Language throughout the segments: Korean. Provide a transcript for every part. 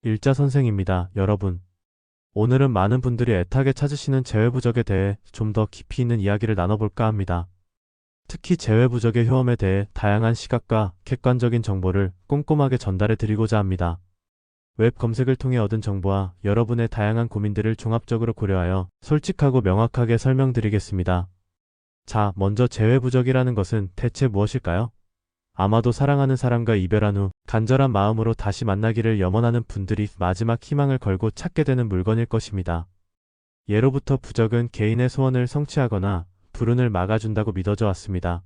일자선생입니다. 여러분, 오늘은 많은 분들이 애타게 찾으시는 재회부적에 대해 좀 더 깊이 있는 이야기를 나눠볼까 합니다. 특히 재회부적의 효험에 대해 다양한 시각과 객관적인 정보를 꼼꼼하게 전달해 드리고자 합니다. 웹 검색을 통해 얻은 정보와 여러분의 다양한 고민들을 종합적으로 고려하여 솔직하고 명확하게 설명드리겠습니다. 자, 먼저 재회부적이라는 것은 대체 무엇일까요? 아마도 사랑하는 사람과 이별한 후 간절한 마음으로 다시 만나기를 염원하는 분들이 마지막 희망을 걸고 찾게 되는 물건일 것입니다. 예로부터 부적은 개인의 소원을 성취하거나 불운을 막아준다고 믿어져 왔습니다.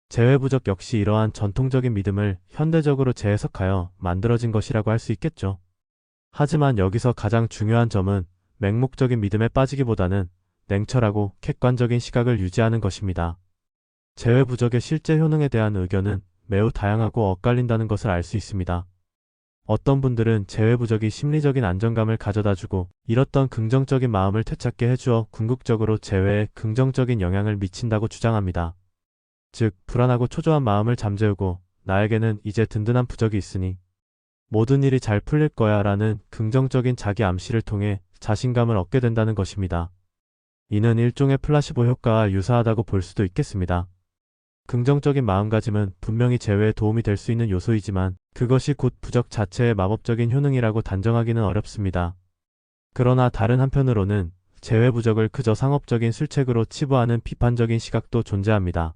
재회부적 역시 이러한 전통적인 믿음을 현대적으로 재해석하여 만들어진 것이라고 할 수 있겠죠. 하지만 여기서 가장 중요한 점은 맹목적인 믿음에 빠지기보다는 냉철하고 객관적인 시각을 유지하는 것입니다. 재회부적의 실제 효능에 대한 의견은 매우 다양하고 엇갈린다는 것을 알 수 있습니다. 어떤 분들은 재회부적이 심리적인 안정감을 가져다주고 잃었던 긍정적인 마음을 되찾게 해주어 궁극적으로 재회에 긍정적인 영향을 미친다고 주장합니다. 즉, 불안하고 초조한 마음을 잠재우고 나에게는 이제 든든한 부적이 있으니 모든 일이 잘 풀릴 거야 라는 긍정적인 자기 암시를 통해 자신감을 얻게 된다는 것입니다. 이는 일종의 플라시보 효과와 유사하다고 볼 수도 있겠습니다. 긍정적인 마음가짐은 분명히 재회에 도움이 될 수 있는 요소이지만 그것이 곧 부적 자체의 마법적인 효능이라고 단정하기는 어렵습니다. 그러나 다른 한편으로는 재회부적을 그저 상업적인 술책으로 치부하는 비판적인 시각도 존재합니다.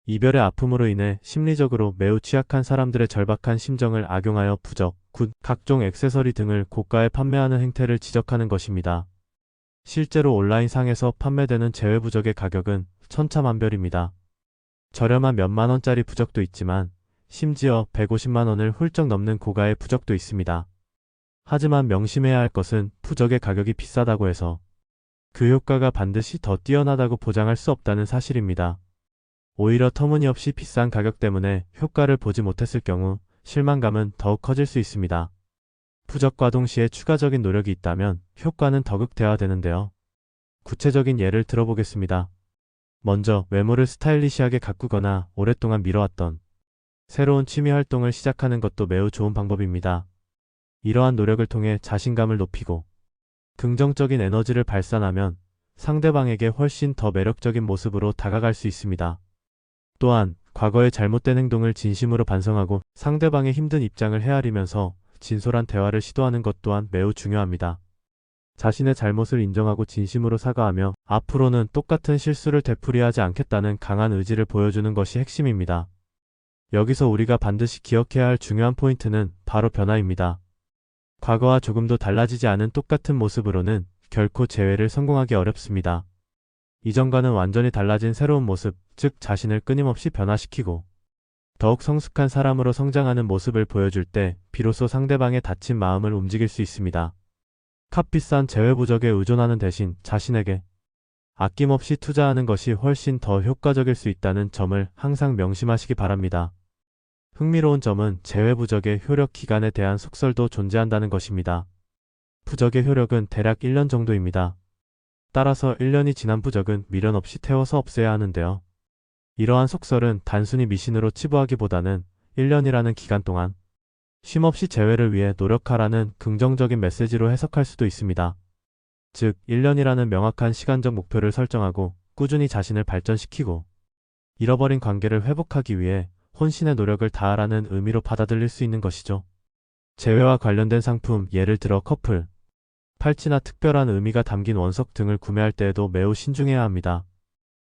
이별의 아픔으로 인해 심리적으로 매우 취약한 사람들의 절박한 심정을 악용하여 부적, 굿, 각종 액세서리 등을 고가에 판매하는 행태를 지적하는 것입니다. 실제로 온라인상에서 판매되는 재회부적의 가격은 천차만별입니다. 저렴한 몇만 원짜리 부적도 있지만 심지어 150만 원을 훌쩍 넘는 고가의 부적도 있습니다. 하지만 명심해야 할 것은 부적의 가격이 비싸다고 해서 그 효과가 반드시 더 뛰어나다고 보장할 수 없다는 사실입니다. 오히려 터무니없이 비싼 가격 때문에 효과를 보지 못했을 경우 실망감은 더욱 커질 수 있습니다. 부적과 동시에 추가적인 노력이 있다면 효과는 더 극대화되는데요. 구체적인 예를 들어보겠습니다. 먼저 외모를 스타일리시하게 가꾸거나 오랫동안 미뤄왔던 새로운 취미 활동을 시작하는 것도 매우 좋은 방법입니다. 이러한 노력을 통해 자신감을 높이고 긍정적인 에너지를 발산하면 상대방에게 훨씬 더 매력적인 모습으로 다가갈 수 있습니다. 또한 과거의 잘못된 행동을 진심으로 반성하고 상대방의 힘든 입장을 헤아리면서 진솔한 대화를 시도하는 것 또한 매우 중요합니다. 자신의 잘못을 인정하고 진심으로 사과하며 앞으로는 똑같은 실수를 되풀이하지 않겠다는 강한 의지를 보여주는 것이 핵심입니다. 여기서 우리가 반드시 기억해야 할 중요한 포인트는 바로 변화입니다. 과거와 조금도 달라지지 않은 똑같은 모습으로는 결코 재회를 성공하기 어렵습니다. 이전과는 완전히 달라진 새로운 모습, 즉 자신을 끊임없이 변화시키고 더욱 성숙한 사람으로 성장하는 모습을 보여줄 때 비로소 상대방의 다친 마음을 움직일 수 있습니다. 값비싼 재회부적에 의존하는 대신 자신에게 아낌없이 투자하는 것이 훨씬 더 효과적일 수 있다는 점을 항상 명심하시기 바랍니다. 흥미로운 점은 재회부적의 효력 기간에 대한 속설도 존재한다는 것입니다. 부적의 효력은 대략 1년 정도입니다. 따라서 1년이 지난 부적은 미련 없이 태워서 없애야 하는데요. 이러한 속설은 단순히 미신으로 치부하기보다는 1년이라는 기간 동안 쉼없이 재회를 위해 노력하라는 긍정적인 메시지로 해석할 수도 있습니다. 즉, 1년이라는 명확한 시간적 목표를 설정하고 꾸준히 자신을 발전시키고 잃어버린 관계를 회복하기 위해 혼신의 노력을 다하라는 의미로 받아들일 수 있는 것이죠. 재회와 관련된 상품, 예를 들어 커플, 팔찌나 특별한 의미가 담긴 원석 등을 구매할 때에도 매우 신중해야 합니다.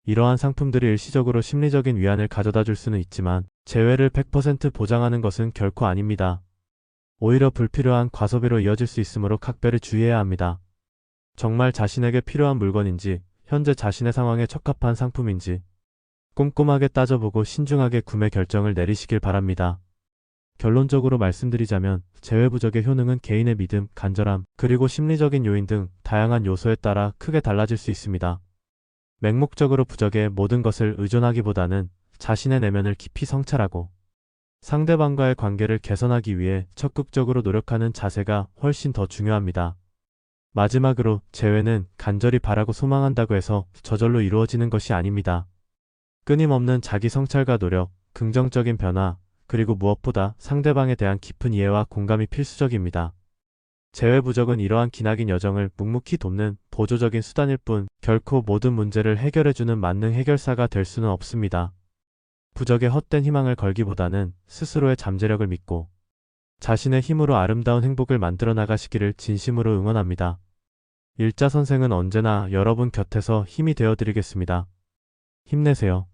이러한 상품들이 일시적으로 심리적인 위안을 가져다 줄 수는 있지만 재회를 100% 보장하는 것은 결코 아닙니다. 오히려 불필요한 과소비로 이어질 수 있으므로 각별히 주의해야 합니다. 정말 자신에게 필요한 물건인지, 현재 자신의 상황에 적합한 상품인지 꼼꼼하게 따져보고 신중하게 구매 결정을 내리시길 바랍니다. 결론적으로 말씀드리자면 재회부적의 효능은 개인의 믿음, 간절함, 그리고 심리적인 요인 등 다양한 요소에 따라 크게 달라질 수 있습니다. 맹목적으로 부적에 모든 것을 의존하기보다는 자신의 내면을 깊이 성찰하고 상대방과의 관계를 개선하기 위해 적극적으로 노력하는 자세가 훨씬 더 중요합니다. 마지막으로 재회는 간절히 바라고 소망한다고 해서 저절로 이루어지는 것이 아닙니다. 끊임없는 자기 성찰과 노력, 긍정적인 변화, 그리고 무엇보다 상대방에 대한 깊은 이해와 공감이 필수적입니다. 재회부적은 이러한 기나긴 여정을 묵묵히 돕는 보조적인 수단일 뿐 결코 모든 문제를 해결해주는 만능 해결사가 될 수는 없습니다. 부적에 헛된 희망을 걸기보다는 스스로의 잠재력을 믿고 자신의 힘으로 아름다운 행복을 만들어 나가시기를 진심으로 응원합니다. 일자 선생은 언제나 여러분 곁에서 힘이 되어 드리겠습니다. 힘내세요.